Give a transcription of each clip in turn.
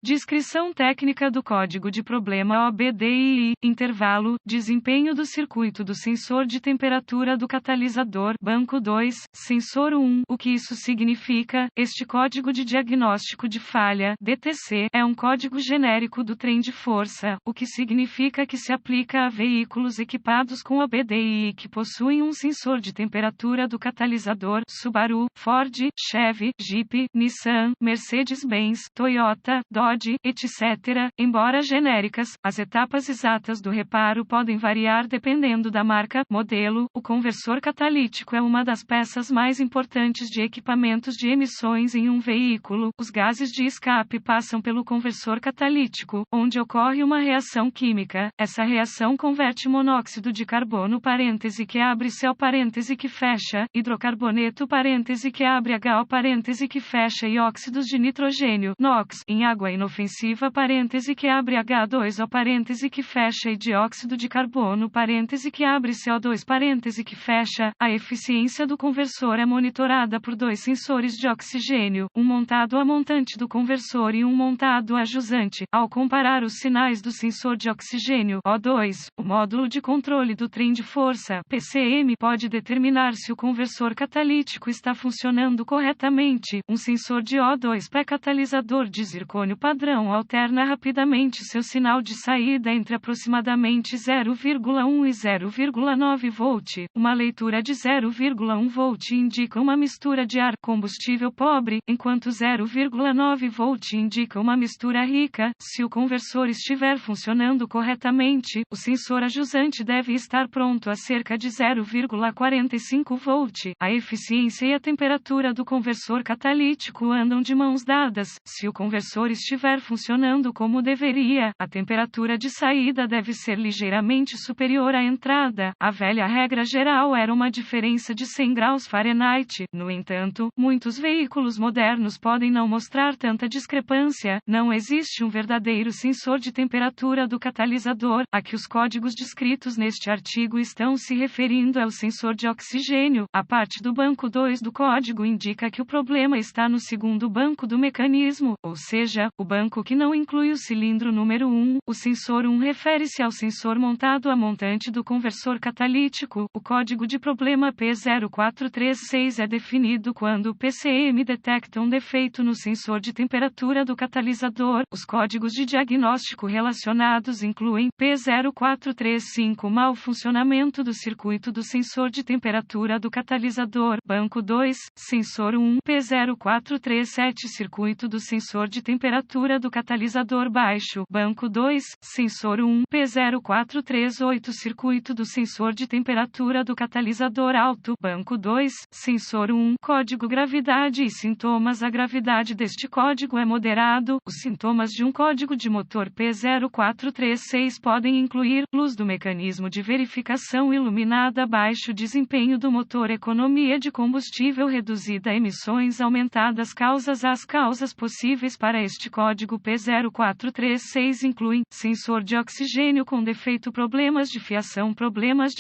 Descrição técnica do código de problema OBDII, intervalo, desempenho do circuito do sensor de temperatura do catalisador, banco 2, sensor 1. O que isso significa? Este código de diagnóstico de falha, DTC, é um código genérico do trem de força, o que significa que se aplica a veículos equipados com OBDII que possuem um sensor de temperatura do catalisador, Subaru, Ford, Chevy, Jeep, Nissan, Mercedes-Benz, Toyota, Dodge, etc. Embora genéricas, as etapas exatas do reparo podem variar dependendo da marca, modelo. O conversor catalítico é uma das peças mais importantes de equipamentos de emissões em um veículo. Os gases de escape passam pelo conversor catalítico, onde ocorre uma reação química. Essa reação converte monóxido de carbono que abre CO que fecha, hidrocarboneto que abre HO que fecha e óxidos de nitrogênio, NOx, em água inofensiva que abre H2O que fecha e dióxido de carbono que abre CO2 que fecha. A eficiência do conversor é monitorada por dois sensores de oxigênio, um montado a montante do conversor e um montado a jusante. Ao comparar os sinais do sensor de oxigênio O2, o módulo de controle do trem de força PCM pode determinar se o conversor catalítico está funcionando corretamente. Um sensor de O2 pré-catalisador de zircônio padrão alterna rapidamente seu sinal de saída entre aproximadamente 0,1 e 0,9 volt. Uma leitura de 0,1 volt indica uma mistura de ar combustível pobre, enquanto 0,9 volt indica uma mistura rica. Se o conversor estiver funcionando corretamente, o sensor ajusante deve estar pronto a cerca de 0,45 volt. A eficiência e a temperatura do conversor catalítico andam de mãos dadas. Se o conversor estiver funcionando como deveria, a temperatura de saída deve ser ligeiramente superior à entrada. A velha regra geral era uma diferença de 100 graus Fahrenheit. No entanto, muitos veículos modernos podem não mostrar tanta discrepância. Não existe um verdadeiro sensor de temperatura do catalisador. A que os códigos descritos neste artigo estão se referindo é o sensor de oxigênio. A parte do banco 2 do código indica que o problema está no segundo banco do mecanismo, ou seja, o banco que não inclui o cilindro número 1. O sensor 1 refere-se ao sensor montado a montante do conversor catalítico. O código de problema P0436 é definido quando o PCM detecta um defeito no sensor de temperatura do catalisador. Os códigos de diagnóstico relacionados incluem P0435 mau funcionamento do circuito do sensor de temperatura do catalisador, banco 2, sensor 1, P0437 circuito do sensor de temperatura do catalisador baixo, banco 2, sensor 1, P0438 circuito do sensor de temperatura do catalisador alto, banco 2, sensor 1, código gravidade e sintomas. A gravidade deste código é moderado. Os sintomas de um código de motor P0436 podem incluir luz do mecanismo de verificação iluminada, baixo desempenho do motor, economia de combustível reduzida, emissões aumentadas. As causas possíveis para este código P0436 incluem sensor de oxigênio com defeito, problemas de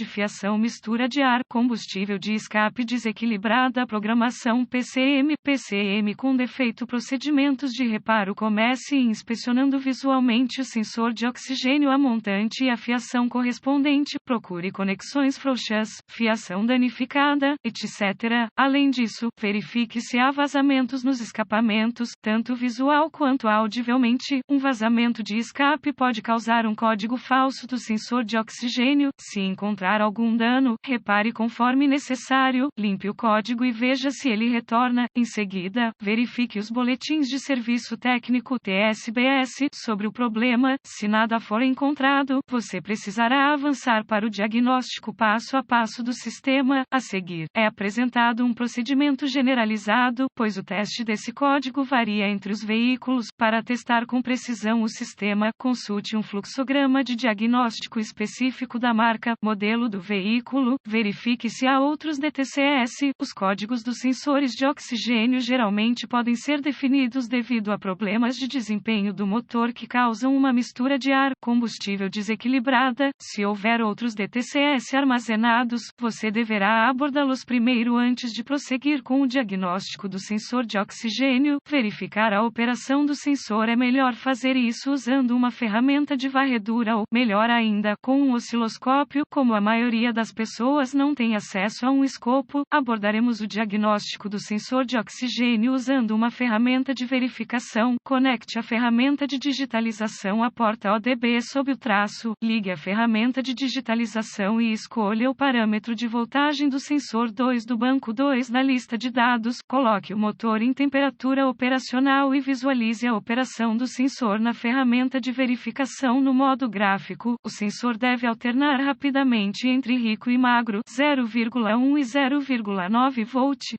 fiação, mistura de ar, combustível de escape desequilibrada, programação PCM com defeito, procedimentos de reparo. Comece inspecionando visualmente o sensor de oxigênio, a montante e a fiação correspondente. Procure conexões frouxas, fiação danificada, etc. Além disso, verifique se há vazamentos nos escapamentos, tanto visual quanto audivelmente. Um vazamento de escape pode causar um código falso do sensor de oxigênio. Se encontrar algum dano, repare conforme necessário, limpe o código e veja se ele retorna. Em seguida, verifique os boletins de serviço técnico TSBS sobre o problema. Se nada for encontrado, você precisará avançar para o diagnóstico passo a passo do sistema. A seguir, é apresentado um procedimento generalizado, pois o teste desse código varia entre os veículos. Para testar com precisão o sistema, consulte um fluxograma de diagnóstico específico da marca, modelo do veículo. Verifique se há outros DTCS. Os códigos dos sensores de oxigênio geralmente podem ser definidos devido a problemas de desempenho do motor que causam uma mistura de ar, combustível desequilibrada. Se houver outros DTCS armazenados, você deverá abordá-los primeiro antes de prosseguir com o diagnóstico do sensor de oxigênio. Verificar a operação do sensor sensor é melhor fazer isso usando uma ferramenta de varredura ou, melhor ainda, com um osciloscópio. Como a maioria das pessoas não tem acesso a um escopo, abordaremos o diagnóstico do sensor de oxigênio usando uma ferramenta de verificação. Conecte a ferramenta de digitalização à porta ODB sob o traço, ligue a ferramenta de digitalização e escolha o parâmetro de voltagem do sensor 2 do banco 2 na lista de dados, coloque o motor em temperatura operacional e visualize a operação do sensor na ferramenta de verificação no modo gráfico. O sensor deve alternar rapidamente entre rico e magro, 0,1 e 0,9 volt.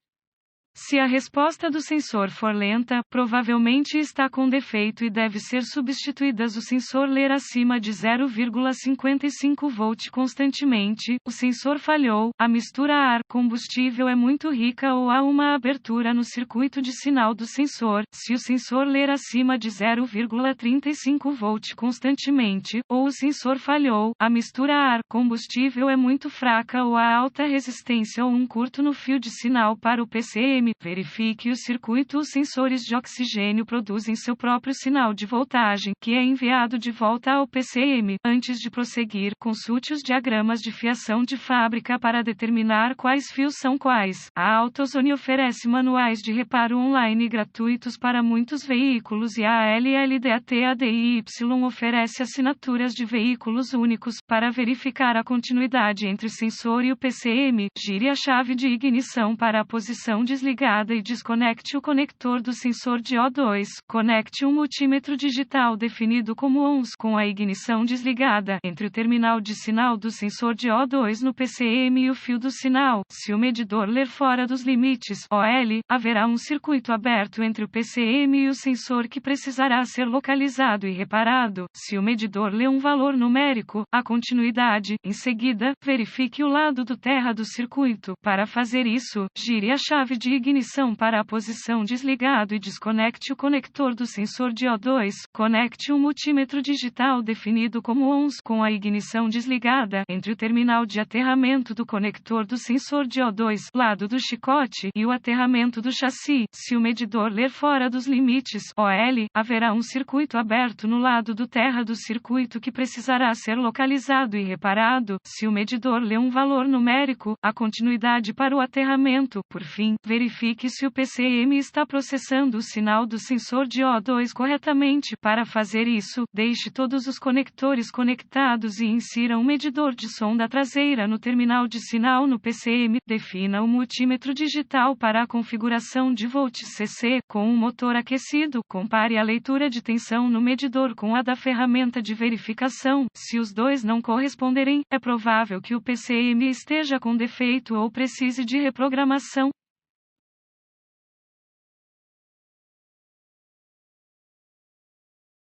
Se a resposta do sensor for lenta, provavelmente está com defeito e deve ser substituída. O sensor ler acima de 0,55 volt constantemente, o sensor falhou, a mistura ar-combustível é muito rica ou há uma abertura no circuito de sinal do sensor. Se o sensor ler acima de 0,35 volt constantemente, ou o sensor falhou, a mistura ar-combustível é muito fraca ou há alta resistência ou um curto no fio de sinal para o PCM. Verifique o circuito. Os sensores de oxigênio produzem seu próprio sinal de voltagem, que é enviado de volta ao PCM. Antes de prosseguir, consulte os diagramas de fiação de fábrica para determinar quais fios são quais. A AutoZone oferece manuais de reparo online gratuitos para muitos veículos e a LLDAT-ADIY oferece assinaturas de veículos únicos. Para verificar a continuidade entre o sensor e o PCM, gire a chave de ignição para a posição desligada e desconecte o conector do sensor de O2. Conecte um multímetro digital definido como ONS com a ignição desligada entre o terminal de sinal do sensor de O2 no PCM e o fio do sinal. Se o medidor ler fora dos limites OL, haverá um circuito aberto entre o PCM e o sensor que precisará ser localizado e reparado. Se o medidor lê um valor numérico, a continuidade. Em seguida, verifique o lado do terra do circuito. Para fazer isso, gire a chave de ignição para a posição desligado e desconecte o conector do sensor de O2. Conecte um multímetro digital definido como ONS com a ignição desligada entre o terminal de aterramento do conector do sensor de O2, lado do chicote, e o aterramento do chassi. Se o medidor ler fora dos limites OL, haverá um circuito aberto no lado do terra do circuito que precisará ser localizado e reparado. Se o medidor lê um valor numérico, a continuidade para o aterramento. Por fim, verifique se o PCM está processando o sinal do sensor de O2 corretamente. Para fazer isso, deixe todos os conectores conectados e insira um medidor de sonda traseira no terminal de sinal no PCM. Defina o multímetro digital para a configuração de volts CC com um motor aquecido. Compare a leitura de tensão no medidor com a da ferramenta de verificação. Se os dois não corresponderem, é provável que o PCM esteja com defeito ou precise de reprogramação.